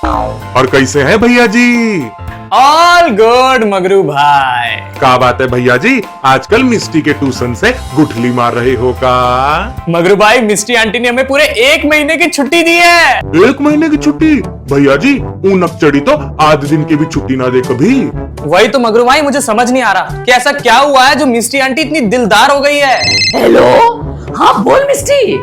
और कैसे हैं भैया जी? ऑल गुड मगरू भाई। क्या बात है भैया जी, आजकल मिस्टी के ट्यूशन से गुठली मार रहे हो का? मगरू भाई, मिस्टी आंटी ने हमें पूरे 1 महीने की छुट्टी दी है। 1 महीने की छुट्टी? भैया जी ऊनक चढ़ी तो आधे दिन की भी छुट्टी ना दे कभी। वही तो मगरू भाई, मुझे समझ नहीं आ रहा कि ऐसा क्या हुआ है जो मिस्टी आंटी इतनी दिलदार हो गई है। हेलो, हाँ बोल मिस्टी।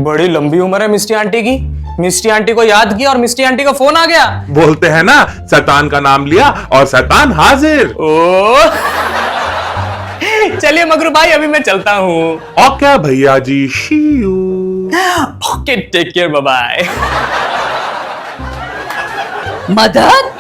बड़ी लंबी उम्र है मिस्टी आंटी की। मिस्टी आंटी को याद किया और मिस्टी आंटी का फोन आ गया। बोलते हैं ना, शैतान का नाम लिया और शैतान हाजिर। ओ चलिए मगरू भाई, अभी मैं चलता हूँ। और क्या भैया जी, see you. Okay, take care, bye bye. मदद?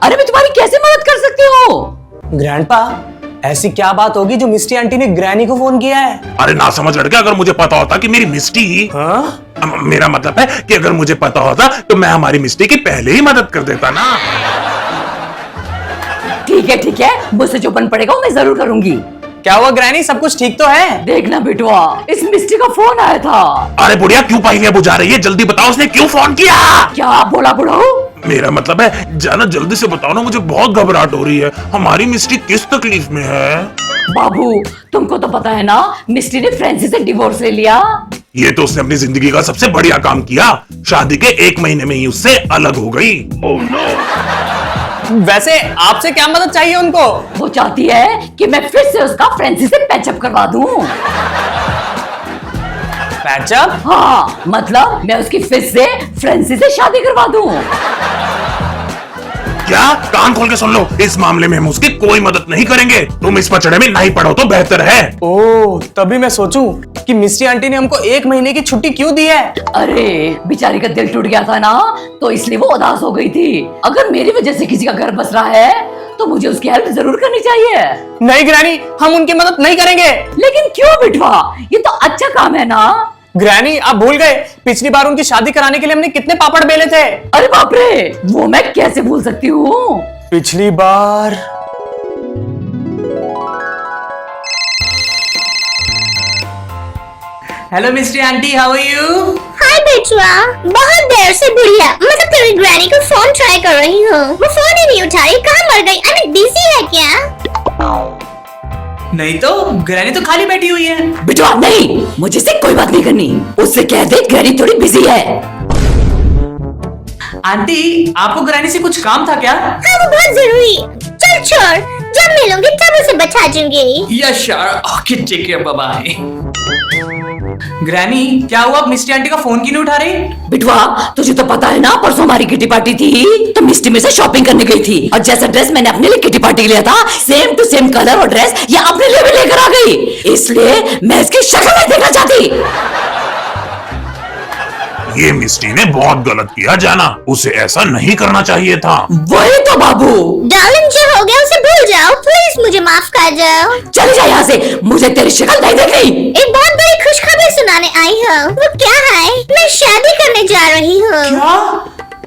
अरे मैं तुम्हारी कैसे मदद कर सकती हूँ? ग्रैंडपा, ऐसी क्या बात होगी जो मिस्टी आंटी ने ग्रैनी को फोन किया है? अरे ना समझ लड़के, अगर मुझे पता होता कि मेरी मिस्टी, हाँ? मेरा मतलब है कि अगर मुझे पता होता तो मैं हमारी मिस्टी की पहले ही मदद कर देता ना। ठीक है, मुझसे जो बन पड़ेगा वो मैं जरूर करूंगी। क्या हुआ ग्रैनी, सब कुछ ठीक तो है? देखना बेटवा, इस मिस्टी का फोन आया था। अरे बुढ़िया क्यों पहेलियां बुझा रही है? जल्दी बताओ उसने क्यों फोन किया? क्या बोला बुढ़ाऊ? मेरा मतलब है जाना जल्दी से बताओ ना, मुझे बहुत घबराहट हो रही है। हमारी मिस्टी किस तकलीफ में है? बाबू तुमको तो पता है ना, मिस्टी ने फ्रांसिस से डिवोर्स ले लिया। ये तो उसने अपनी जिंदगी का सबसे बढ़िया काम किया, शादी के 1 महीने में ही उससे अलग हो गई। Oh no. वैसे आपसे क्या मदद चाहिए उनको? वो चाहती है कि मैं फिर से उसका फ्रांसिस से पैचअप करवा दूं। पैचअप? हाँ, मतलब मैं उसकी फिर से फ्रांसिस से शादी करवा दूं। क्या? कान खोल के सुन लो, इस मामले में हम उसकी कोई मदद नहीं करेंगे। तुम इस पचड़े में नहीं पड़ो तो बेहतर है। ओह, तभी मैं सोचूं कि मिस्टी आंटी ने हमको 1 महीने की छुट्टी क्यों दी है। अरे बेचारी का दिल टूट गया था ना, तो इसलिए वो उदास हो गई थी। अगर मेरी वजह से किसी का घर बस रहा है तो मुझे उसकी हेल्प जरूर करनी चाहिए। नहीं ग्रैनी, हम उनकी मदद नहीं करेंगे। लेकिन क्यों बिटवा, ये तो अच्छा काम है ना। ग्रैनी, आप भूल गए पिछली बार उनकी शादी कराने के लिए हमने कितने पापड़ बेले थे। अरे बाप रे, वो मैं कैसे भूल सकती हूँ। पिछली बार। Hello Misty aunty, how are you? Hi बेटुआ, बहुत देर से बुढ़िया मतलब तेरी ग्रैनी को फोन ट्राई कर रही हूँ, वो फोन ही नहीं उठा रही। कहाँ मर गई? आई मीन बिजी है क्या? नहीं तो ग्रैनी तो खाली बैठी हुई है। बिटवा नहीं, मुझे से कोई बात नहीं करनी। उससे कह दे ग्रैनी थोड़ी बिजी है। आंटी, आपको ग्रैनी से कुछ काम था क्या? हाँ वो बहुत जरूरी। चल छोड़, जब मिलूंगी तब उसे बता दूंगी। Yes sir, okay take care, bye bye. Granny, क्या हुआ? मिस्टी आंटी का फोन क्यों नहीं उठा रही? बिटवा तुझे तो पता है ना, परसों हमारी किटी पार्टी थी तो मिस्टी में से शॉपिंग करने गई थी, और जैसा ड्रेस मैंने अपने लिए किटी पार्टी के लिया था, सेम टू सेम कलर और ड्रेस ये अपने लिए भी लेकर आ गई। इसलिए मैं इसकी शक्ल नहीं देखना चाहती। ये मिस्टी ने बहुत गलत किया जाना, उसे ऐसा नहीं करना चाहिए था। वही तो बाबू। डार्लिंग, जो हो गया उसे भूल जाओ, प्लीज मुझे माफ कर दो। चले जा यहाँ से, मुझे तेरी शक्ल नहीं देखनी। एक बहुत बड़ी खुशखबरी सुनाने आई हूँ। वो क्या है? मैं शादी करने जा रही हूँ। क्या?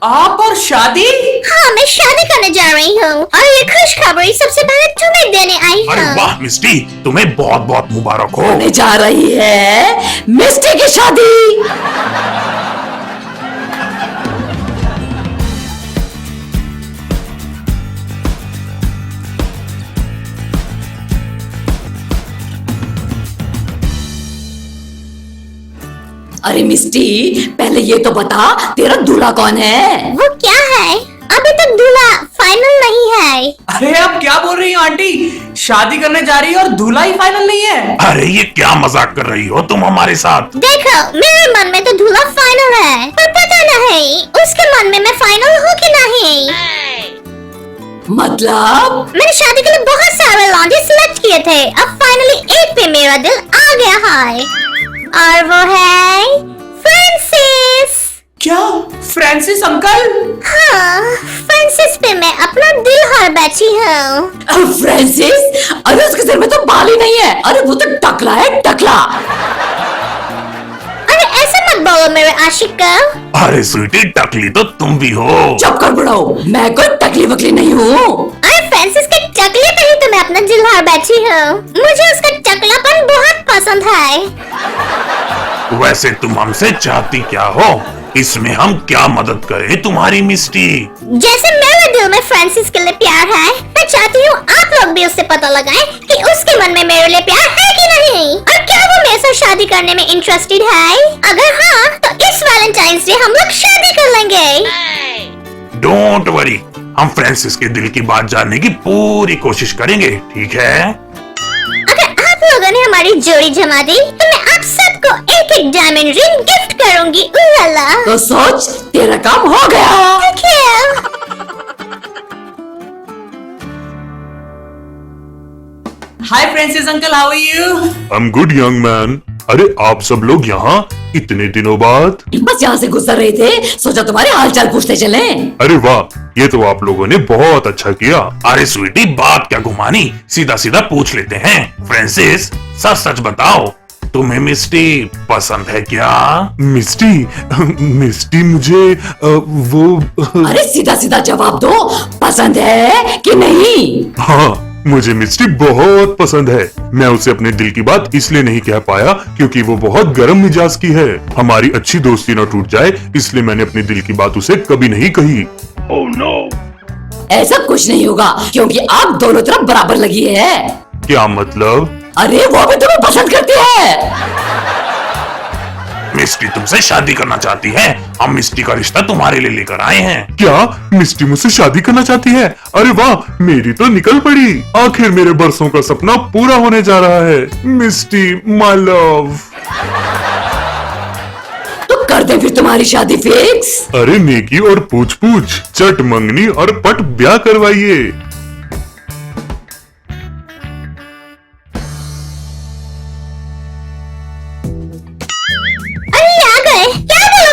आप और शादी? हाँ, मैं शादी करने जा रही हूँ और ये खुशखबरी सबसे पहले तुम्हें देने आई अरे हूँ। वाह मिस्टी, तुम्हें बहुत बहुत मुबारक हो। होने जा रही है मिस्टी की शादी। अरे मिस्टी, पहले ये तो बता तेरा दूल्हा कौन है? वो क्या है? अभी तक दूल्हा फाइनल नहीं है। अरे आप क्या बोल रही हो आंटी? शादी करने जा रही है और दूल्हा ही फाइनल नहीं है? अरे ये क्या मजाक कर रही हो तुम हमारे साथ? देखो, मेरे मन में तो दूल्हा फाइनल है, पर पता नहीं उसके मन में मैं फाइनल हूँ कि नहीं। मतलब? मैंने शादी के लिए बहुत सारे लॉन्जे सिलेक्ट किए थे, अब फाइनली एक पे मेरा दिल आ गया है, और वो है फ्रांसिस। क्या? Francis uncle? हाँ, फ्रांसिस पे मैं अपना दिल हार बैठी हूँ। फ्रांसिस? अरे उसके सिर में तो बाल ही नहीं है। अरे वो तो टकला है, टकला। अरे ऐसे मत बोलो मेरे आशिक का। अरे स्वीटी, टकली तो तुम भी हो। चुप कर बुढ़ाओ, मैं कोई टकली वकली नहीं हूँ। अरे फ्रांसिस के टकले पे ही तो मैं अपना दिल हार बैठी हूँ। मुझे उसका टकलापन बहुत पसंद है। वैसे तुम हमसे चाहती क्या हो? इसमें हम क्या मदद करें तुम्हारी मिस्टी? जैसे मेरे दिल में फ्रांसिस के लिए प्यार है, मैं चाहती हूँ आप लोग भी उससे पता लगाएं कि उसके मन में मेरे लिए प्यार है कि नहीं, और क्या वो मेरे साथ शादी करने में इंटरेस्टेड है। अगर हाँ, तो इस वैलेंटाइंस डे हम लोग शादी कर लेंगे। डोंट वरी, हम फ्रांसिस के दिल की बात जानने की पूरी कोशिश करेंगे, ठीक है? अगर आप लोगों ने हमारी जोड़ी जमा दी तो मैं आप सबको एक एक डायमंड रिंग गिफ्ट करूंगी। उलाला। तो सोच, तेरा काम हो गया। Thank you. Hi Francis uncle, how are you? I am good young man. अरे आप सब लोग यहाँ इतने दिनों बाद? बस यहाँ से गुजर रहे थे, सोचा तुम्हारे हालचाल पूछते चलें। अरे वाह, ये तो आप लोगों ने बहुत अच्छा किया। अरे स्वीटी, बात क्या घुमानी, सीधा सीधा पूछ लेते हैं। फ्रांसिस, सच सच बताओ, तुम्हें मिस्टी पसंद है क्या? मिस्टी? मिस्टी मुझे वो अरे सीधा सीधा जवाब दो, पसंद है कि नहीं? हाँ, मुझे मिस्टी बहुत पसंद है। मैं उसे अपने दिल की बात इसलिए नहीं कह पाया क्योंकि वो बहुत गर्म मिजाज की है। हमारी अच्छी दोस्ती न टूट जाए इसलिए मैंने अपने दिल की बात उसे कभी नहीं कही। Oh no! ऐसा कुछ नहीं होगा क्योंकि आप दोनों तरफ बराबर लगी है। क्या मतलब? अरे वो भी तुम्हें पसंद करती है। मिस्टी तुमसे शादी करना चाहती है। हम मिस्टी का रिश्ता तुम्हारे लिए लेकर आए हैं। क्या मिस्टी मुझसे शादी करना चाहती है? अरे वाह, मेरी तो निकल पड़ी। आखिर मेरे बरसों का सपना पूरा होने जा रहा है। मिस्टी माय लव। तो कर दे फिर तुम्हारी शादी फिक्स। अरे नेकी और पूछ पूछ, चट मंगनी और पट ब्याह करवाइए।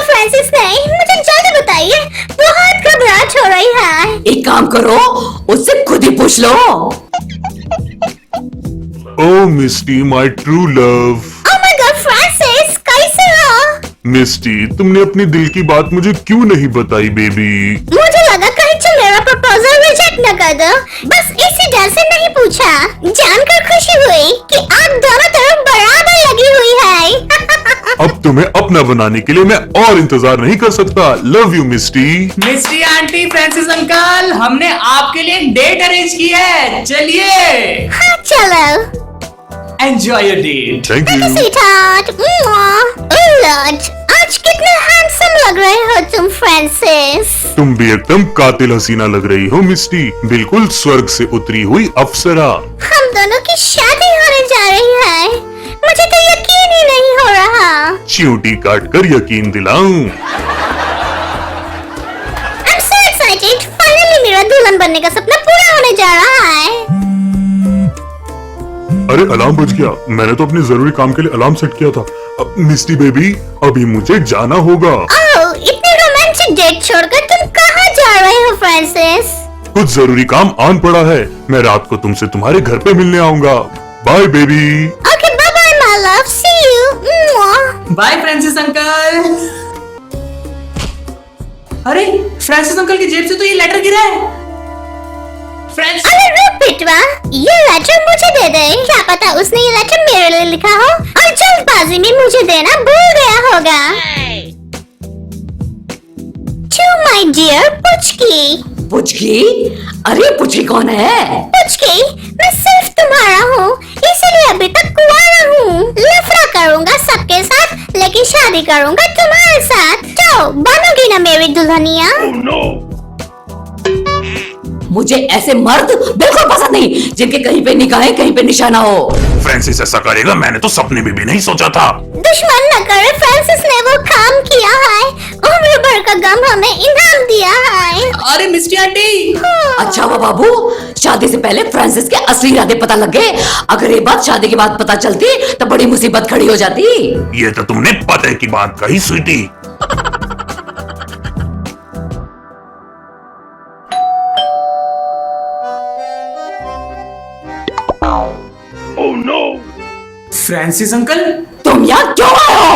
फ्रांसिस नहीं, मुझे जल्दी बताइए, बहुत घबराहट हो रही है। एक काम करो, उससे खुद ही पूछ लो। Oh Misty my true love. Oh my god Francis, कैसे हो? मिस्टी, तुमने अपने दिल की बात मुझे क्यों नहीं बताई बेबी? मुझे लगा कहीं तुम मेरा प्रपोजल रिजेक्ट न कर दो, बस इसी डर से नहीं पूछा। जानकर खुशी हुई कि आप दोनों तरफ बराबर लगी हुई है। अब तुम्हें अपना बनाने के लिए मैं और इंतजार नहीं कर सकता। Love you Misty. Misty aunty, Francis uncle, हमने आपके लिए डेट अरेंज की है, चलिए हाँ चलो। Enjoy your date. Thank you. Sweetheart. Lord, आज कितने हैंडसम लग रहे हो तुम फ्रांसिस। तुम भी एकदम कातिल हसीना लग रही हो मिस्टी, बिल्कुल स्वर्ग से उतरी हुई अप्सरा। हम दोनों की शादी होने जा रही है, मुझे तो यकीन ही नहीं हो रहा। चींटी काट कर यकीन दिलाऊं। I'm so excited, फाइनली मेरा दुल्हन बनने का सपना पूरा होने जा रहा है। अरे अलार्म बज गया, मैंने तो अपने जरूरी काम के लिए अलार्म सेट किया था। अब मिस्टी बेबी, अभी मुझे जाना होगा। ओह, इतनी रोमांटिक डेट छोड़कर तुम कहाँ जा रहे हो फ्रांसिस? कुछ जरूरी काम आन पड़ा है, मैं रात को तुमसे तुम्हारे घर पे मिलने आऊंगा। Bye baby. Okay, bye bye my love, see you. Bye Francis uncle. अरे फ्रांसिस अंकल की जेब से तो ये लेटर गिरा है। फ्रांसिस, अरे रुक पिटवा, ये लेटर मुझे दे दे। क्या पता उसने ये लेटर मेरे लिए लिखा हो और जल्दबाजी में मुझे देना भूल गया होगा। To my dear Puchki. Puchki? अरे पुचकी कौन है? पुचकी, मैं सिर्फ तुम्हारा हूँ, इसलिए अभी तक कुंवारा हूँ। लफड़ा करूँगा सबके साथ, लेकिन शादी करूँगा तुम्हारे साथ। तो बनोगी ना मेरी दुल्हनिया? मुझे ऐसे मर्द बिल्कुल पसंद नहीं जिनके कहीं पे निगाहें कहीं पे निशाना हो। फ्रांसिस ऐसा करेगा मैंने तो सपने में भी नहीं सोचा था। दुश्मन न करे, फ्रांसिस ने वो काम किया है, उम्र भर का गम हमें इनाम दिया है। अरे मिस्टी आंटी, अच्छा हुआ बाबू, शादी से पहले फ्रांसिस के असली इरादे पता लग गए। अगर ये बात शादी के बाद पता चलती तो बड़ी मुसीबत खड़ी हो जाती। ये तो तुमने पते की बात कही स्वीटी। फ्रांसिस अंकल, तुम यहाँ क्यों आए हो?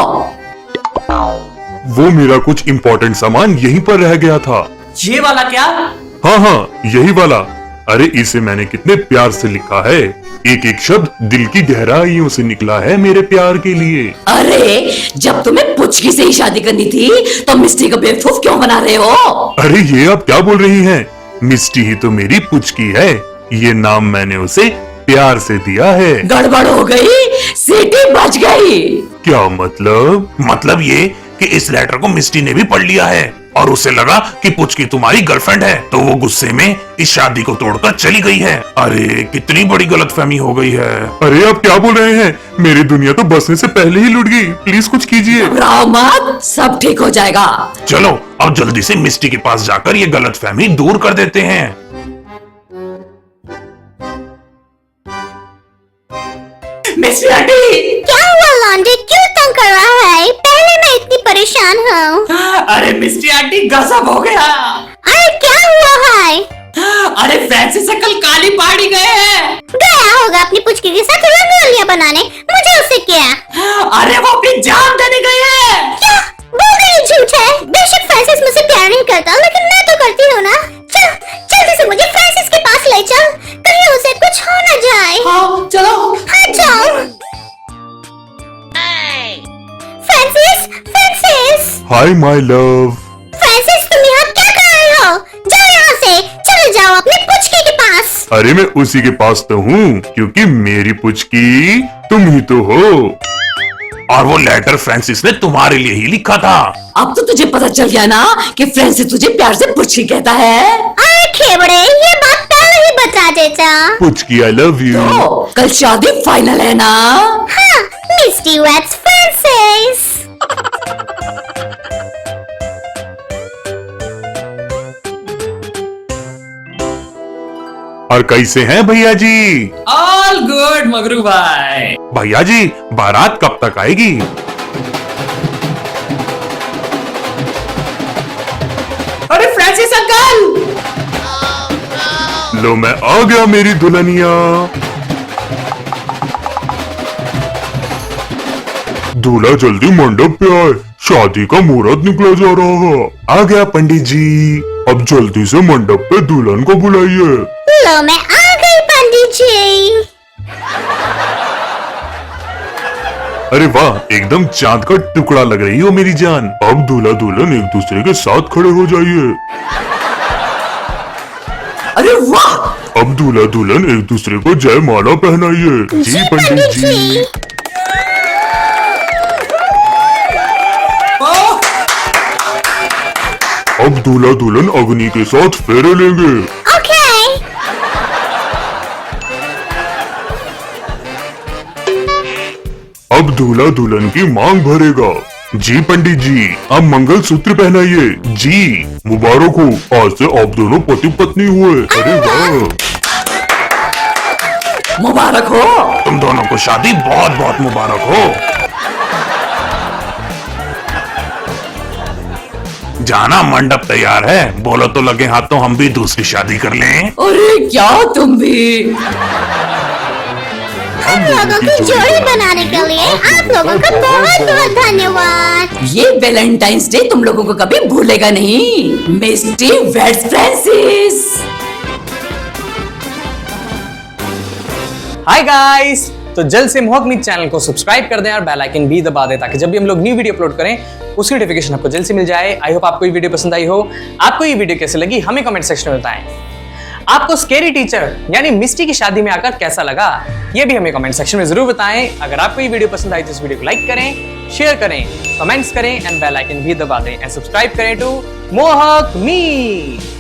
वो मेरा कुछ इम्पोर्टेंट सामान यहीं पर रह गया था। ये वाला क्या? हाँ हाँ, यही वाला। अरे इसे मैंने कितने प्यार से लिखा है, एक एक शब्द दिल की गहराइयों से निकला है मेरे प्यार के लिए। अरे जब तुम्हें पुचकी से ही शादी करनी थी तो मिस्टी को बेवकूफ क्यों बना रहे हो? अरे ये आप क्या बोल रही हैं? मिस्टी ही तो मेरी पुचकी है, ये नाम मैंने उसे प्यार से दिया है। गड़बड़ हो गई, सीटी बच गई। क्या मतलब? मतलब ये कि इस लेटर को मिस्टी ने भी पढ़ लिया है और उसे लगा कि पुचकी तुम्हारी गर्लफ्रेंड है, तो वो गुस्से में इस शादी को तोड़कर चली गई है। अरे कितनी बड़ी गलतफहमी हो गई है। अरे आप क्या बोल रहे हैं? मेरी दुनिया तो बसने से पहले ही लुट गई। प्लीज कुछ कीजिए। घबराओ मत, सब ठीक हो जाएगा। चलो अब जल्दी से मिस्टी के पास जाकर ये गलतफहमी दूर कर देते हैं। मिस्टी आंटी, क्या हुआ लॉन्डे, क्यों तंग कर रहा है? पहले मैं इतनी परेशान हूँ। अरे मिस्टी आंटी गजब हो गया। अरे क्या हुआ है? अरे फ्रांसिस अंकल काली पहाड़ी गए हैं। गया होगा अपनी पुचकी के साथ रंगोलियां बनाने, मुझे उससे क्या? अरे वो अपनी जान देने गए हैं। क्या बोल रही झूठ है? बेशक फ्रांसिस मुझसे प्यार नहीं करता, लेकिन मैं तो करती हूँ ना। चल जल्दी से मुझे फ्रांसिस के पास ले चल, कहीं उसे कुछ हो न जाए। हाँ चलो। हाँ जाओ। Francis, Francis, hi my love. Francis, तुम यहाँ क्या कर रहे हो? जाओ यहाँ से, चले जाओ अपने पुचकी के पास। अरे मैं उसी के पास तो हूँ, क्योंकि मेरी पुचकी तुम ही तो हो। और वो लेटर फ्रांसिस ने तुम्हारे लिए ही लिखा था। अब तो तुझे पता चल गया ना कि फ्रांसिस तुझे प्यार से पुचकी कहता है। अरे खेबड़े, ये बात पहले ही बता देता। Puchki I love you. तो कल शादी फाइनल है ना? हाँ, मिस्टी वेट्स फ्रांसिस। और कैसे हैं भैया जी? ऑल गुड मगरू भाई। भैया जी बारात कब तक आएगी? अरे फ्रांसिस अंकल, लो मैं आ गया मेरी दुल्हनिया। दूल्हा जल्दी मंडप पे आए, शादी का मुहूर्त निकला जा रहा है। आ गया पंडित जी, अब जल्दी से मंडप पे दुल्हन को बुलाइए। लो मैं आ गई पंडित जी। अरे वाह, एकदम चांद का टुकड़ा लग रही हो मेरी जान। अब दूल्हा दुल्हन एक दूसरे के साथ खड़े हो जाइए। अरे वाह, अब दूल्हा दुल्हन एक दूसरे को जयमाला पहनाइए। जी पंडित जी। ओह, अब दूल्हा दुल्हन अग्नि के साथ फेरे लेंगे। ओके। अब दूल्हा दुल्हन की मांग भरेगा। जी पंडित जी, अब मंगल सूत्र पहनाइए। जी मुबारक हो, आज से आप दोनों पति पत्नी हुए। अरे वाह, मुबारक हो। तुम दोनों को शादी बहुत बहुत मुबारक हो। जाना मंडप तैयार है, बोलो तो लगे हाथों हम भी दूसरी शादी कर लें। अरे क्या तुम भी। हम लोगों की जोड़ी बनाने के लिए आप लोगों का बहुत बहुत धन्यवाद। ये वैलेंटाइंस डे तुम लोगों को कभी भूलेगा नहीं। मिस्टी वेट्स फ्रांसिस। हाय गाइस, तो जल्द से मोहक मीत चैनल को सब्सक्राइब कर दें और बेल आइकन भी दबा दें ताकि जब भी हम लोग न्यू वीडियो अपलोड करें उसकी नोटिफिकेशन आपको जल्द से मिल जाए। आई होप आपको ये वीडियो पसंद आई हो। आपको ये वीडियो कैसे लगी हमें कमेंट सेक्शन में बताएं। आपको स्केरी टीचर यानी मिस्टी की शादी में आकर कैसा लगा ये भी हमें कमेंट सेक्शन में जरूर बताएं। अगर आपको ये वीडियो पसंद आई तो इस वीडियो को लाइक करें, शेयर करें, कमेंट्स करें एंड बेल आइकन भी दबा दें एंड सब्सक्राइब करें टू मोहक मीत।